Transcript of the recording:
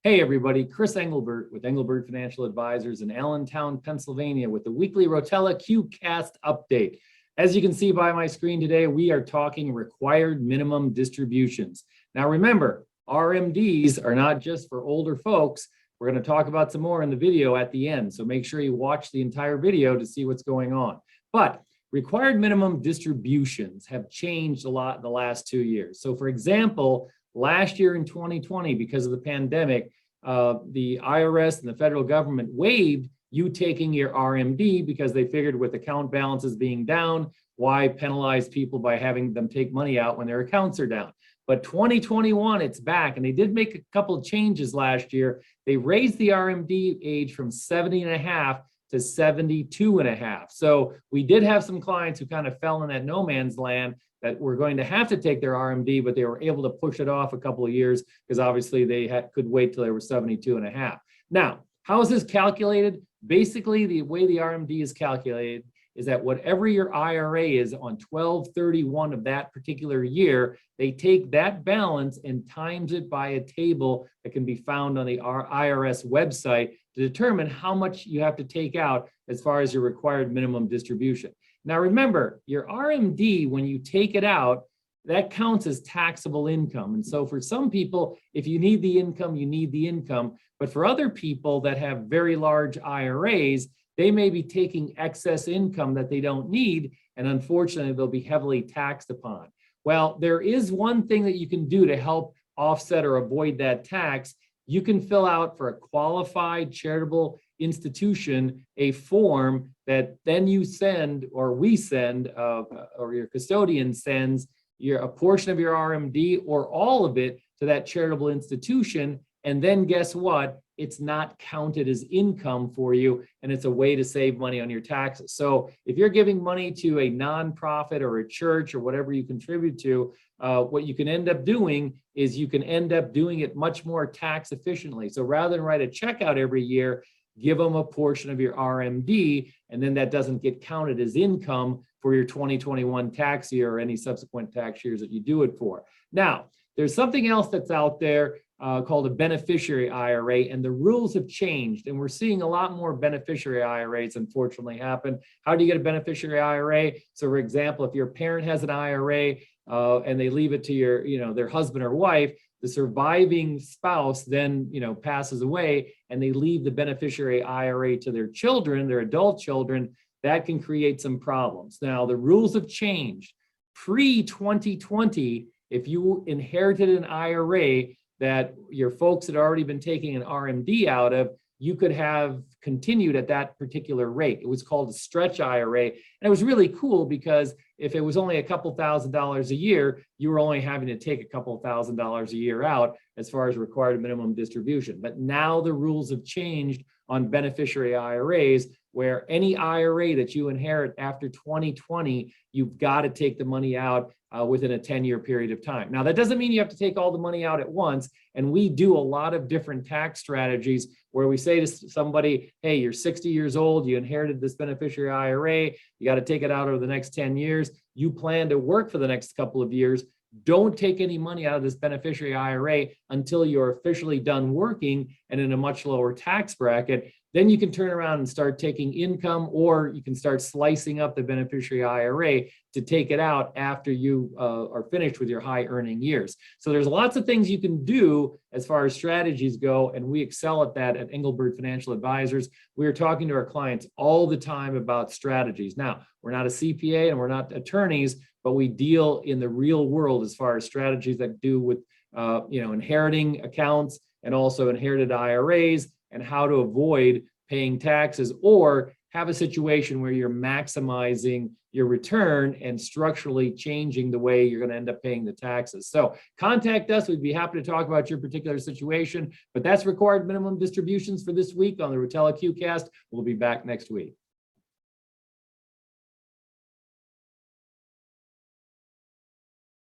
Hey everybody, Chris Englebert with Englebert Financial Advisors in Allentown, Pennsylvania with the weekly Rotella QCast update. As you can see by my screen today, we are talking required minimum distributions. Now remember, RMDs are not just for older folks. We're going to talk about some more in the video at the end, so make sure you watch the entire video to see what's going on. But required minimum distributions have changed a lot in the last 2 years. So for example, last year in 2020, because of the pandemic, the IRS and the federal government waived you taking your RMD because they figured with account balances being down, why penalize people by having them take money out when their accounts are down? But 2021, it's back, and they did make a couple of changes last year. They raised the RMD age from 70 and a half to 72 and a half. So we did have some clients who kind of fell in that no man's land that were going to have to take their RMD, but they were able to push it off a couple of years because obviously they could wait till they were 72 and a half. Now, how is this calculated? Basically, the way the RMD is calculated is that whatever your IRA is on 12/31 of that particular year, they take that balance and times it by a table that can be found on the IRS website to determine how much you have to take out as far as your required minimum distribution. Now remember, your RMD, when you take it out, that counts as taxable income. And so for some people, if you need the income, you need the income. But for other people that have very large IRAs, they may be taking excess income that they don't need, and unfortunately, they'll be heavily taxed upon. Well, there is one thing that you can do to help offset or avoid that tax. You can fill out for a qualified charitable institution a form that then you send, or we send, or your custodian sends a portion of your RMD or all of it to that charitable institution. And then guess what? It's not counted as income for you, and it's a way to save money on your taxes. So if you're giving money to a nonprofit or a church or whatever you contribute to, what you can end up doing is you can end up doing it much more tax efficiently. So rather than write a check out every year, give them a portion of your RMD, and then that doesn't get counted as income for your 2021 tax year or any subsequent tax years that you do it for. Now, there's something else that's out there called a beneficiary IRA, and the rules have changed, and we're seeing a lot more beneficiary IRAs unfortunately happen. How do you get a beneficiary IRA? So for example, if your parent has an IRA and they leave it to their husband or wife, the surviving spouse then passes away and they leave the beneficiary IRA to their children, their adult children. That can create some problems. Now, the rules have changed. Pre-2020, if you inherited an IRA that your folks had already been taking an RMD out of, you could have continued at that particular rate. It was called a stretch IRA. And it was really cool because if it was only a couple $1,000s a year, you were only having to take a couple $1,000s a year out as far as required minimum distribution. But now the rules have changed on beneficiary IRAs, where any IRA that you inherit after 2020, you've got to take the money out within a 10-year period of time. Now, that doesn't mean you have to take all the money out at once. And we do a lot of different tax strategies where we say to somebody, hey, you're 60 years old, you inherited this beneficiary IRA, you got to take it out over the next 10 years. You plan to work for the next couple of years. Don't take any money out of this beneficiary IRA until you're officially done working and in a much lower tax bracket. Then you can turn around and start taking income, or you can start slicing up the beneficiary IRA to take it out after you are finished with your high earning years. So there's lots of things you can do as far as strategies go, and we excel at that at Englebert Financial Advisors. We are talking to our clients all the time about strategies. Now, we're not a CPA and we're not attorneys, but we deal in the real world as far as strategies that do with inheriting accounts and also inherited IRAs, and how to avoid paying taxes or have a situation where you're maximizing your return and structurally changing the way you're going to end up paying the taxes. So contact us. We'd be happy to talk about your particular situation, but that's required minimum distributions for this week on the Rotella QCast. We'll be back next week.